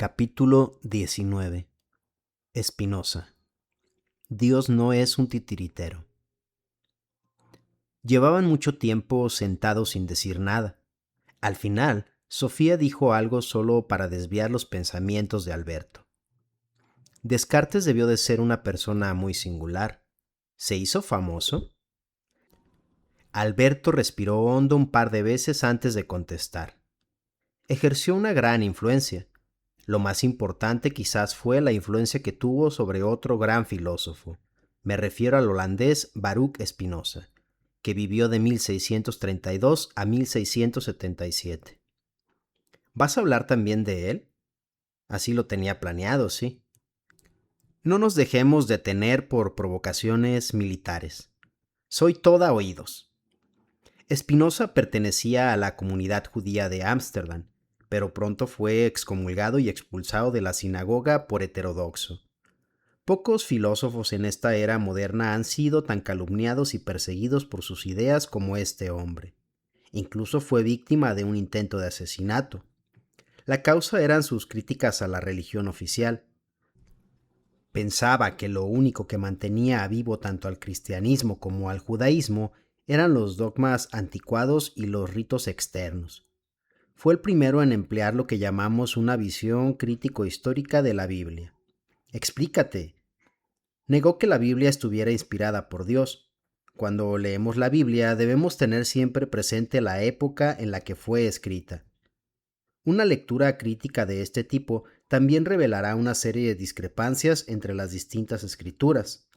Capítulo 19. Spinoza. Dios no es un titiritero. Llevaban mucho tiempo sentados sin decir nada. Al final, Sofía dijo algo solo para desviar los pensamientos de Alberto. Descartes debió de ser una persona muy singular. ¿Se hizo famoso? Alberto respiró hondo un par de veces antes de contestar. Ejerció una gran influencia. Lo más importante quizás fue la influencia que tuvo sobre otro gran filósofo. Me refiero al holandés Baruch Spinoza, que vivió de 1632 a 1677. ¿Vas a hablar también de él? Así lo tenía planeado, sí. No nos dejemos detener por provocaciones militares. Soy toda oídos. Spinoza pertenecía a la comunidad judía de Ámsterdam, pero pronto fue excomulgado y expulsado de la sinagoga por heterodoxo. Pocos filósofos en esta era moderna han sido tan calumniados y perseguidos por sus ideas como este hombre. Incluso fue víctima de un intento de asesinato. La causa eran sus críticas a la religión oficial. Pensaba que lo único que mantenía a vivo tanto al cristianismo como al judaísmo eran los dogmas anticuados y los ritos externos. Fue el primero en emplear lo que llamamos una visión crítico-histórica de la Biblia. Explícate. Negó que la Biblia estuviera inspirada por Dios. Cuando leemos la Biblia debemos tener siempre presente la época en la que fue escrita. Una lectura crítica de este tipo también revelará una serie de discrepancias entre las distintas escrituras.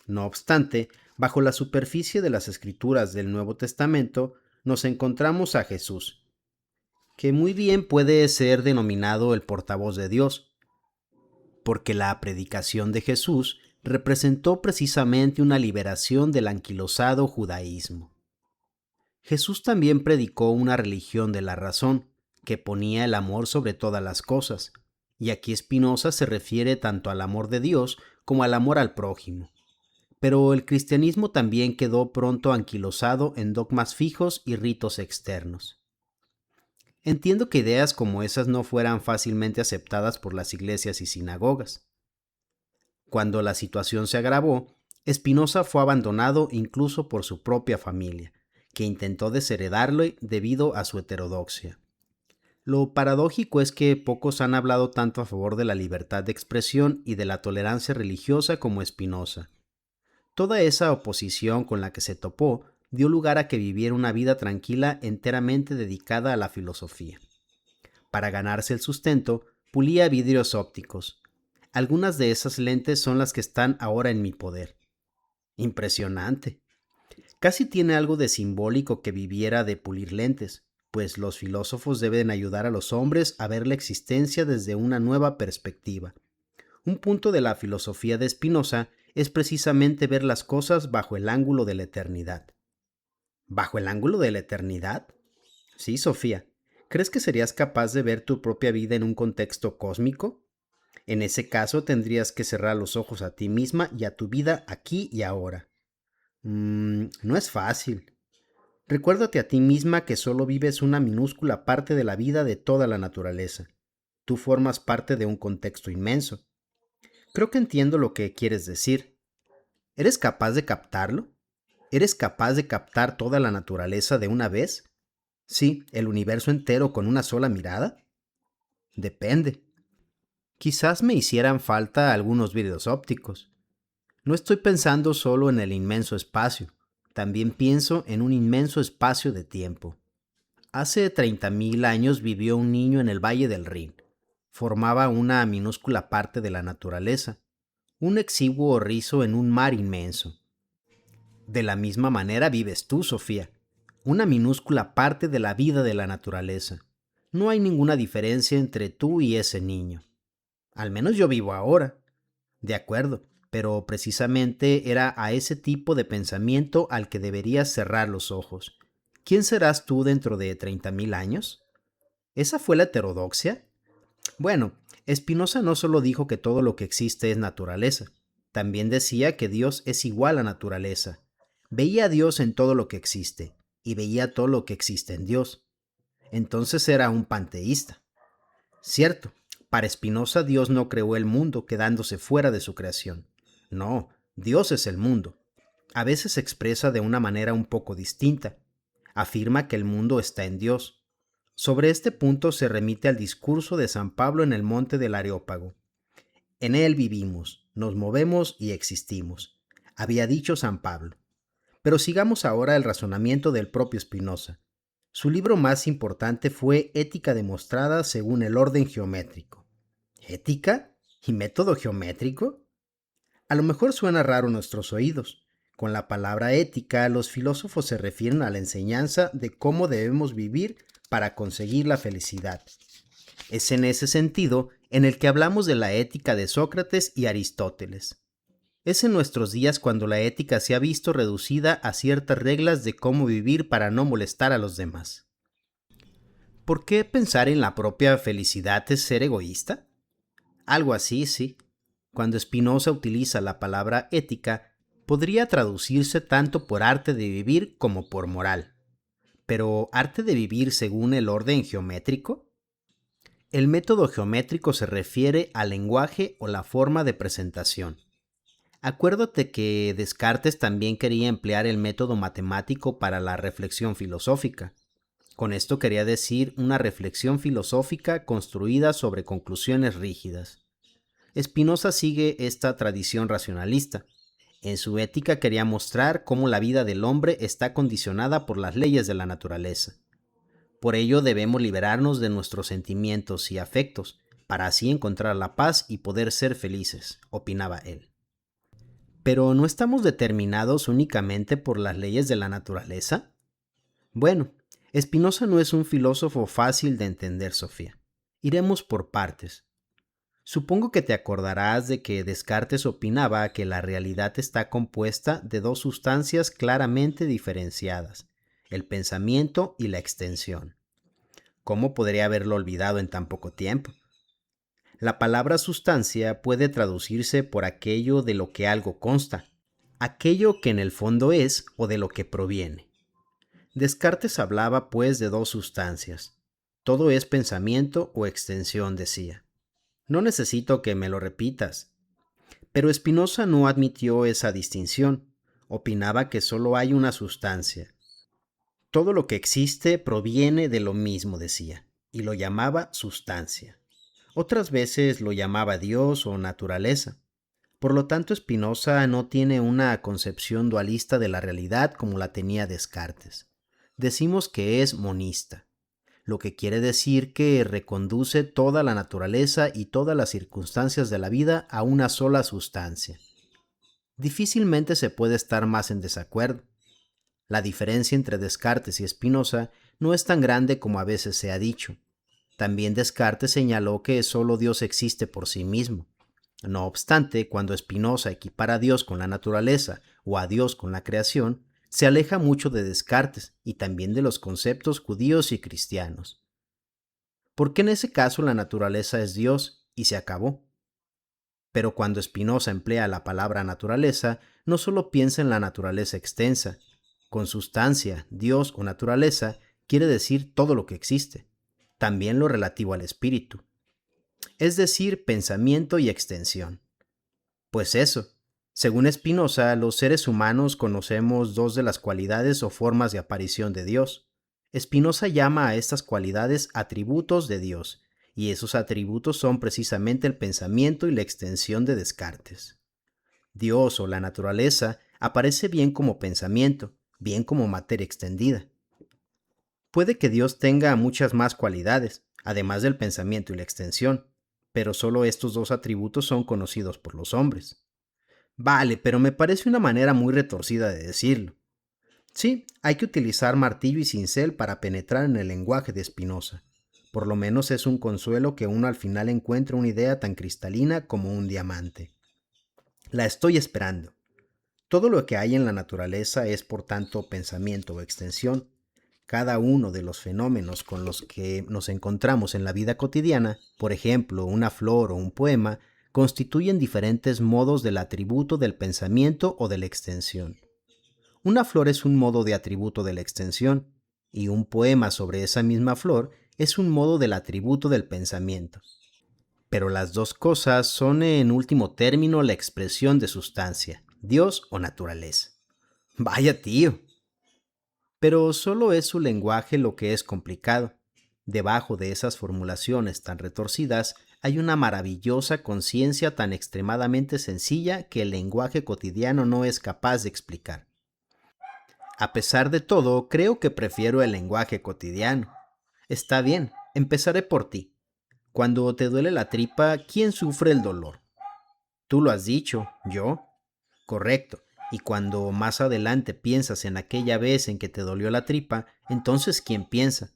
No obstante, bajo la superficie de las escrituras del Nuevo Testamento nos encontramos a Jesús, que muy bien puede ser denominado el portavoz de Dios, porque la predicación de Jesús representó precisamente una liberación del anquilosado judaísmo. Jesús también predicó una religión de la razón, que ponía el amor sobre todas las cosas, y aquí Spinoza se refiere tanto al amor de Dios como al amor al prójimo. Pero el cristianismo también quedó pronto anquilosado en dogmas fijos y ritos externos. Entiendo que ideas como esas no fueran fácilmente aceptadas por las iglesias y sinagogas. Cuando la situación se agravó, Spinoza fue abandonado incluso por su propia familia, que intentó desheredarlo debido a su heterodoxia. Lo paradójico es que pocos han hablado tanto a favor de la libertad de expresión y de la tolerancia religiosa como Spinoza. Toda esa oposición con la que se topó dio lugar a que viviera una vida tranquila enteramente dedicada a la filosofía. Para ganarse el sustento, pulía vidrios ópticos. Algunas de esas lentes son las que están ahora en mi poder. Impresionante. Casi tiene algo de simbólico que viviera de pulir lentes, pues los filósofos deben ayudar a los hombres a ver la existencia desde una nueva perspectiva. Un punto de la filosofía de Spinoza es precisamente ver las cosas bajo el ángulo de la eternidad. ¿Bajo el ángulo de la eternidad? Sí, Sofía. ¿Crees que serías capaz de ver tu propia vida en un contexto cósmico? En ese caso tendrías que cerrar los ojos a ti misma y a tu vida aquí y ahora. No es fácil. Recuérdate a ti misma que solo vives una minúscula parte de la vida de toda la naturaleza. Tú formas parte de un contexto inmenso. Creo que entiendo lo que quieres decir. ¿Eres capaz de captarlo? ¿Eres capaz de captar toda la naturaleza de una vez? Sí, el universo entero con una sola mirada. Depende. Quizás me hicieran falta algunos vidrios ópticos. No estoy pensando solo en el inmenso espacio, también pienso en un inmenso espacio de tiempo. Hace 30.000 años vivió un niño en el Valle del Rin. Formaba una minúscula parte de la naturaleza, un exiguo rizo en un mar inmenso. De la misma manera vives tú, Sofía, una minúscula parte de la vida de la naturaleza. No hay ninguna diferencia entre tú y ese niño. Al menos yo vivo ahora. De acuerdo, pero precisamente era a ese tipo de pensamiento al que deberías cerrar los ojos. ¿Quién serás tú dentro de 30.000 años? ¿Esa fue la heterodoxia? Bueno, Spinoza no solo dijo que todo lo que existe es naturaleza, también decía que Dios es igual a naturaleza. Veía a Dios en todo lo que existe, y veía todo lo que existe en Dios. Entonces era un panteísta. Cierto, Para Spinoza, Dios no creó el mundo quedándose fuera de su creación. No, Dios es el mundo. A veces se expresa de una manera un poco distinta. Afirma que el mundo está en Dios. Sobre este punto se remite al discurso de San Pablo en el monte del Areópago. En él vivimos, nos movemos y existimos, había dicho San Pablo. Pero sigamos ahora el razonamiento del propio Spinoza. Su libro más importante fue Ética demostrada según el orden geométrico. ¿Ética? ¿Y método geométrico? A lo mejor suena raro a nuestros oídos. Con la palabra ética, los filósofos se refieren a la enseñanza de cómo debemos vivir para conseguir la felicidad. Es en ese sentido en el que hablamos de la ética de Sócrates y Aristóteles. Es en nuestros días cuando la ética se ha visto reducida a ciertas reglas de cómo vivir para no molestar a los demás. ¿Por qué pensar en la propia felicidad es ser egoísta? Algo así, sí. Cuando Spinoza utiliza la palabra ética, podría traducirse tanto por arte de vivir como por moral. Pero, ¿arte de vivir según el orden geométrico? El método geométrico se refiere al lenguaje o la forma de presentación. Acuérdate que Descartes también quería emplear el método matemático para la reflexión filosófica. Con esto quería decir una reflexión filosófica construida sobre conclusiones rígidas. Spinoza sigue esta tradición racionalista. En su ética quería mostrar cómo la vida del hombre está condicionada por las leyes de la naturaleza. Por ello debemos liberarnos de nuestros sentimientos y afectos, para así encontrar la paz y poder ser felices, opinaba él. ¿Pero no estamos determinados únicamente por las leyes de la naturaleza? Bueno, Spinoza no es un filósofo fácil de entender, Sofía. Iremos por partes. Supongo que te acordarás de que Descartes opinaba que la realidad está compuesta de dos sustancias claramente diferenciadas, el pensamiento y la extensión. ¿Cómo podría haberlo olvidado en tan poco tiempo? La palabra sustancia puede traducirse por aquello de lo que algo consta, aquello que en el fondo es o de lo que proviene. Descartes hablaba pues de dos sustancias. Todo es pensamiento o extensión, decía. No necesito que me lo repitas. Pero Spinoza no admitió esa distinción. Opinaba que solo hay una sustancia. Todo lo que existe proviene de lo mismo, decía, y lo llamaba sustancia. Otras veces lo llamaba Dios o naturaleza. Por lo tanto, Spinoza no tiene una concepción dualista de la realidad como la tenía Descartes. Decimos que es monista, lo que quiere decir que reconduce toda la naturaleza y todas las circunstancias de la vida a una sola sustancia. Difícilmente se puede estar más en desacuerdo. La diferencia entre Descartes y Spinoza no es tan grande como a veces se ha dicho. También Descartes señaló que solo Dios existe por sí mismo. No obstante, cuando Spinoza equipara a Dios con la naturaleza o a Dios con la creación, se aleja mucho de Descartes y también de los conceptos judíos y cristianos. Porque en ese caso la naturaleza es Dios y se acabó. Pero cuando Spinoza emplea la palabra naturaleza, no solo piensa en la naturaleza extensa. Con sustancia, Dios o naturaleza quiere decir todo lo que existe, también lo relativo al espíritu, es decir, pensamiento y extensión. Pues eso, según Spinoza, los seres humanos conocemos dos de las cualidades o formas de aparición de Dios. Spinoza llama a estas cualidades atributos de Dios, y esos atributos son precisamente el pensamiento y la extensión de Descartes. Dios o la naturaleza aparece bien como pensamiento, bien como materia extendida. Puede que Dios tenga muchas más cualidades, además del pensamiento y la extensión, pero solo estos dos atributos son conocidos por los hombres. Vale, pero me parece una manera muy retorcida de decirlo. Sí, hay que utilizar martillo y cincel para penetrar en el lenguaje de Spinoza. Por lo menos es un consuelo que uno al final encuentre una idea tan cristalina como un diamante. La estoy esperando. Todo lo que hay en la naturaleza es, por tanto, pensamiento o extensión. Cada uno de los fenómenos con los que nos encontramos en la vida cotidiana, por ejemplo, una flor o un poema, constituyen diferentes modos del atributo del pensamiento o de la extensión. Una flor es un modo de atributo de la extensión, y un poema sobre esa misma flor es un modo del atributo del pensamiento. pero las dos cosas son en último término la expresión de sustancia, Dios o naturaleza. Vaya tío. Pero solo es su lenguaje lo que es complicado. Debajo de esas formulaciones tan retorcidas hay una maravillosa conciencia tan extremadamente sencilla que el lenguaje cotidiano no es capaz de explicar. A pesar de todo, creo que prefiero el lenguaje cotidiano. Está bien, empezaré por ti. Cuando te duele la tripa, ¿quién sufre el dolor? Tú lo has dicho, ¿yo? Correcto. Y cuando más adelante piensas en aquella vez en que te dolió la tripa, entonces ¿quién piensa?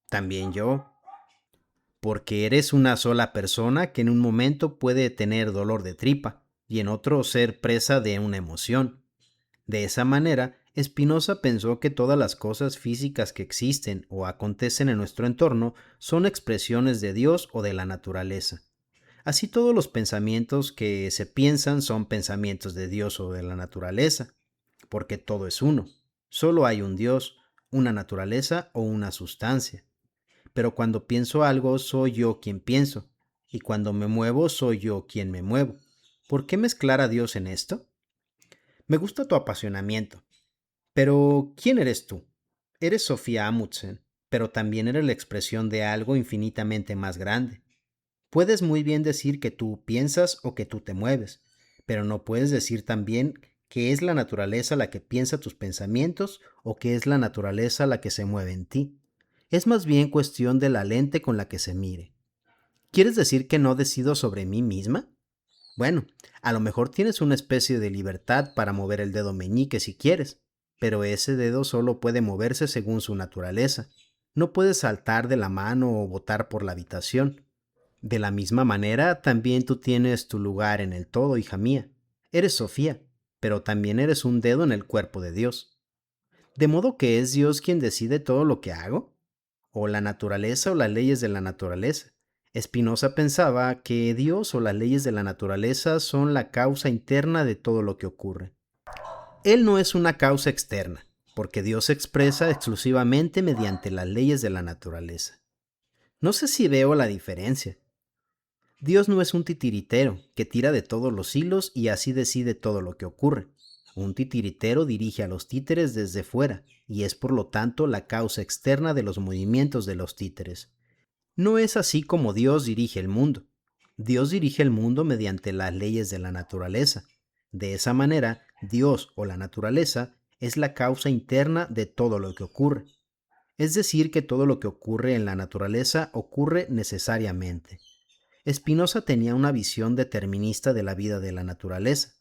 También yo. Porque eres una sola persona que en un momento puede tener dolor de tripa y en otro ser presa de una emoción. De esa manera, Spinoza pensó que todas las cosas físicas que existen o acontecen en nuestro entorno son expresiones de Dios o de la naturaleza. Así todos los pensamientos que se piensan son pensamientos de Dios o de la naturaleza, porque todo es uno. Solo hay un Dios, una naturaleza o una sustancia. Pero cuando pienso algo, soy yo quien pienso, y cuando me muevo, soy yo quien me muevo. ¿Por qué mezclar a Dios en esto? Me gusta tu apasionamiento, pero ¿quién eres tú? Eres Sofía Amundsen, pero también eres la expresión de algo infinitamente más grande. Puedes muy bien decir que tú piensas o que tú te mueves, pero no puedes decir también que es la naturaleza la que piensa tus pensamientos o que es la naturaleza la que se mueve en ti. Es más bien cuestión de la lente con la que se mire. ¿Quieres decir que no decido sobre mí misma? Bueno, a lo mejor tienes una especie de libertad para mover el dedo meñique si quieres, pero ese dedo solo puede moverse según su naturaleza. No puedes saltar de la mano o botar por la habitación. De la misma manera, también tú tienes tu lugar en el todo, hija mía. Eres Sofía, pero también eres un dedo en el cuerpo de Dios. ¿De modo que es Dios quien decide todo lo que hago? ¿O la naturaleza o las leyes de la naturaleza? Spinoza pensaba que Dios o las leyes de la naturaleza son la causa interna de todo lo que ocurre. Él no es una causa externa, porque Dios se expresa exclusivamente mediante las leyes de la naturaleza. No sé si veo la diferencia. Dios no es un titiritero que tira de todos los hilos y así decide todo lo que ocurre. Un titiritero dirige a los títeres desde fuera y es por lo tanto la causa externa de los movimientos de los títeres. No es así como Dios dirige el mundo. Dios dirige el mundo mediante las leyes de la naturaleza. De esa manera, Dios o la naturaleza es la causa interna de todo lo que ocurre. Es decir, que todo lo que ocurre en la naturaleza ocurre necesariamente. Spinoza tenía una visión determinista de la vida de la naturaleza.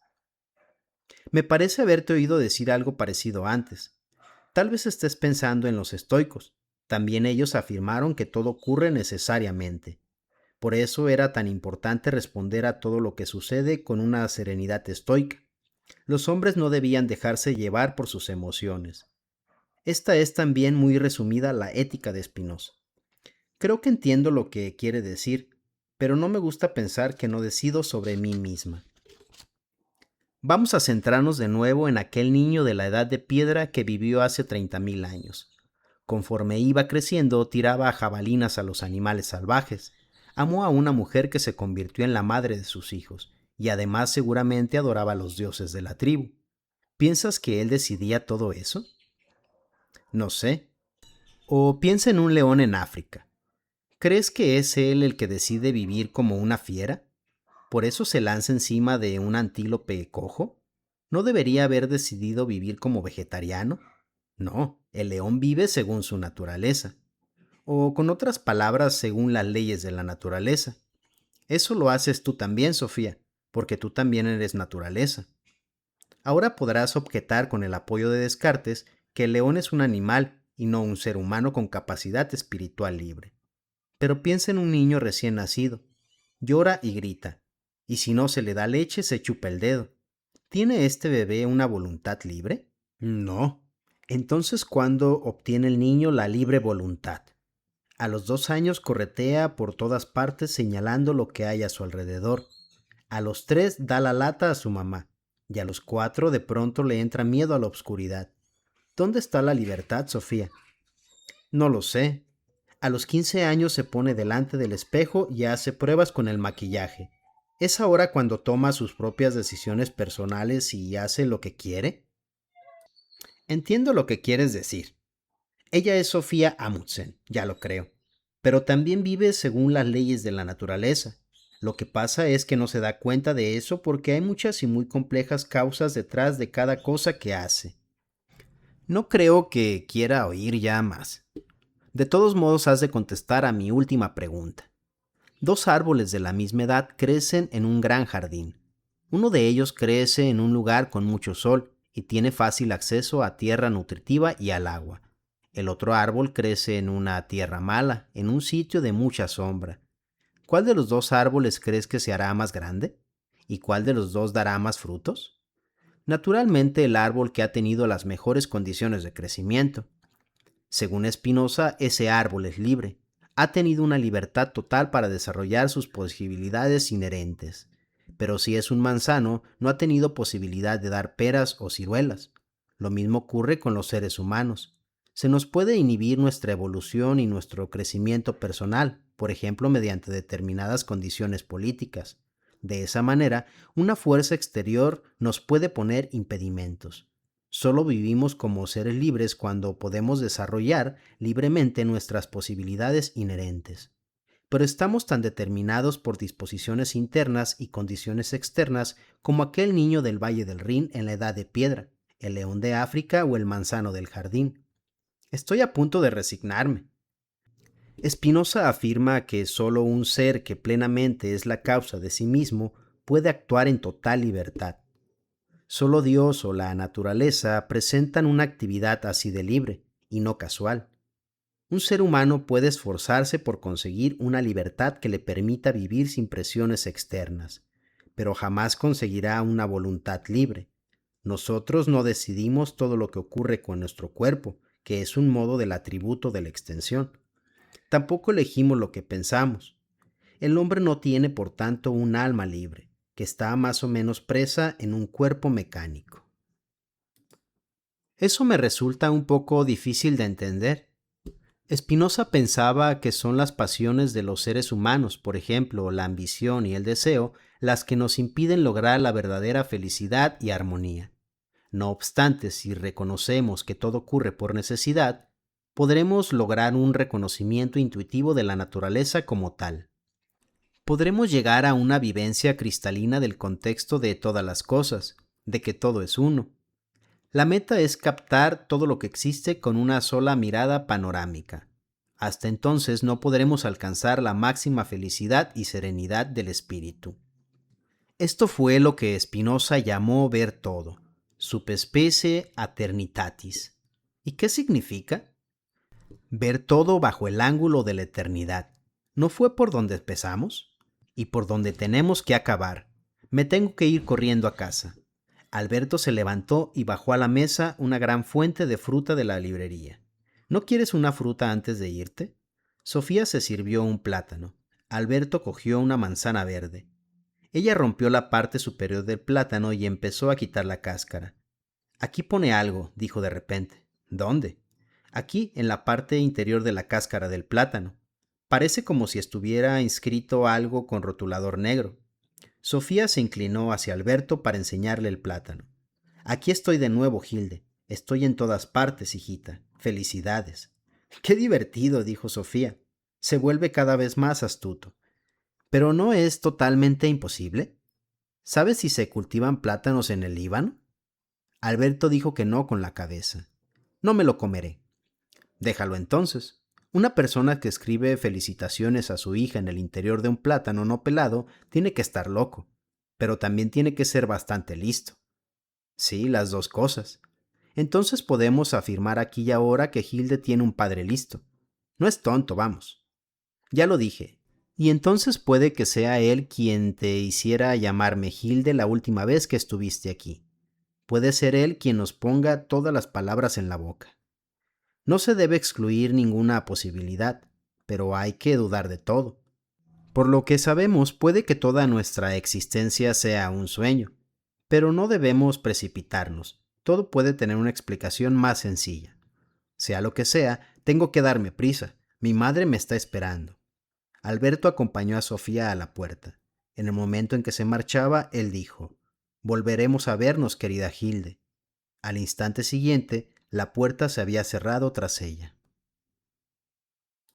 Me parece haberte oído decir algo parecido antes. Tal vez estés pensando en los estoicos. También ellos afirmaron que todo ocurre necesariamente. Por eso era tan importante responder a todo lo que sucede con una serenidad estoica. Los hombres no debían dejarse llevar por sus emociones. Esta es también muy resumida la ética de Spinoza. Creo que entiendo lo que quiere decir, pero no me gusta pensar que no decido sobre mí misma. Vamos a centrarnos de nuevo en aquel niño de la edad de piedra que vivió hace 30.000 años. Conforme iba creciendo, tiraba jabalinas a los animales salvajes. Amó a una mujer que se convirtió en la madre de sus hijos, y además seguramente adoraba a los dioses de la tribu. ¿Piensas que él decidía todo eso? No sé. O piensa en un león en África. ¿Crees que es él el que decide vivir como una fiera? ¿Por eso se lanza encima de un antílope cojo? ¿No debería haber decidido vivir como vegetariano? No, el león vive según su naturaleza, o con otras palabras, según las leyes de la naturaleza. Eso lo haces tú también, Sofía, porque tú también eres naturaleza. Ahora podrás objetar con el apoyo de Descartes que el león es un animal y no un ser humano con capacidad espiritual libre. Pero piensa en un niño recién nacido. Llora y grita, y si no se le da leche se chupa el dedo. ¿Tiene este bebé una voluntad libre? No. Entonces, ¿cuándo obtiene el niño la libre voluntad? A los 2 años corretea por todas partes señalando lo que hay a su alrededor. A los 3 da la lata a su mamá. Y a los 4 de pronto le entra miedo a la oscuridad. ¿Dónde está la libertad, Sofía? No lo sé. A los 15 años se pone delante del espejo y hace pruebas con el maquillaje. ¿Es ahora cuando toma sus propias decisiones personales y hace lo que quiere? Entiendo lo que quieres decir. Ella es Sofía Amundsen, ya lo creo, pero también vive según las leyes de la naturaleza. Lo que pasa es que no se da cuenta de eso porque hay muchas y muy complejas causas detrás de cada cosa que hace. No creo que quiera oír ya más. De todos modos, has de contestar a mi última pregunta. Dos árboles de la misma edad crecen en un gran jardín. Uno de ellos crece en un lugar con mucho sol y tiene fácil acceso a tierra nutritiva y al agua. El otro árbol crece en una tierra mala, en un sitio de mucha sombra. ¿Cuál de los dos árboles crees que se hará más grande? ¿Y cuál de los dos dará más frutos? Naturalmente, el árbol que ha tenido las mejores condiciones de crecimiento. Según Spinoza, ese árbol es libre. Ha tenido una libertad total para desarrollar sus posibilidades inherentes. Pero si es un manzano, no ha tenido posibilidad de dar peras o ciruelas. Lo mismo ocurre con los seres humanos. Se nos puede inhibir nuestra evolución y nuestro crecimiento personal, por ejemplo, mediante determinadas condiciones políticas. De esa manera, una fuerza exterior nos puede poner impedimentos. Solo vivimos como seres libres cuando podemos desarrollar libremente nuestras posibilidades inherentes. Pero estamos tan determinados por disposiciones internas y condiciones externas como aquel niño del Valle del Rin en la Edad de Piedra, el león de África o el manzano del jardín. Estoy a punto de resignarme. Spinoza afirma que solo un ser que plenamente es la causa de sí mismo puede actuar en total libertad. Solo Dios o la naturaleza presentan una actividad así de libre, y no casual. Un ser humano puede esforzarse por conseguir una libertad que le permita vivir sin presiones externas, pero jamás conseguirá una voluntad libre. Nosotros no decidimos todo lo que ocurre con nuestro cuerpo, que es un modo del atributo de la extensión. Tampoco elegimos lo que pensamos. El hombre no tiene, por tanto, un alma libre, que está más o menos presa en un cuerpo mecánico. Eso me resulta un poco difícil de entender. Spinoza pensaba que son las pasiones de los seres humanos, por ejemplo, la ambición y el deseo, las que nos impiden lograr la verdadera felicidad y armonía. No obstante, si reconocemos que todo ocurre por necesidad, podremos lograr un reconocimiento intuitivo de la naturaleza como tal. Podremos llegar a una vivencia cristalina del contexto de todas las cosas, de que todo es uno. La meta es captar todo lo que existe con una sola mirada panorámica. Hasta entonces no podremos alcanzar la máxima felicidad y serenidad del espíritu. Esto fue lo que Spinoza llamó ver todo, subspecie aeternitatis. ¿Y qué significa? Ver todo bajo el ángulo de la eternidad. ¿No fue por donde empezamos? Y por donde tenemos que acabar. Me tengo que ir corriendo a casa. Alberto se levantó y bajó a la mesa una gran fuente de fruta de la librería. ¿No quieres una fruta antes de irte? Sofía se sirvió un plátano. Alberto cogió una manzana verde. Ella rompió la parte superior del plátano y empezó a quitar la cáscara. Aquí pone algo, dijo de repente. ¿Dónde? Aquí, en la parte interior de la cáscara del plátano. Parece como si estuviera inscrito algo con rotulador negro. Sofía se inclinó hacia Alberto para enseñarle el plátano. Aquí estoy de nuevo, Hilde. Estoy en todas partes, hijita. Felicidades. Qué divertido, dijo Sofía. Se vuelve cada vez más astuto. ¿Pero no es totalmente imposible? ¿Sabes si se cultivan plátanos en el Líbano? Alberto dijo que no con la cabeza. No me lo comeré. Déjalo entonces. Una persona que escribe felicitaciones a su hija en el interior de un plátano no pelado tiene que estar loco, pero también tiene que ser bastante listo. Sí, las dos cosas. Entonces podemos afirmar aquí y ahora que Hilde tiene un padre listo. No es tonto, vamos. Ya lo dije. Y entonces puede que sea él quien te hiciera llamarme Hilde la última vez que estuviste aquí. Puede ser él quien nos ponga todas las palabras en la boca. No se debe excluir ninguna posibilidad, pero hay que dudar de todo. Por lo que sabemos, puede que toda nuestra existencia sea un sueño, pero no debemos precipitarnos. Todo puede tener una explicación más sencilla. Sea lo que sea, tengo que darme prisa, Mi madre me está esperando. Alberto acompañó a Sofía a la puerta. En el momento en que se marchaba, él dijo: Volveremos a vernos, querida Hilde. Al instante siguiente, la puerta se había cerrado tras ella.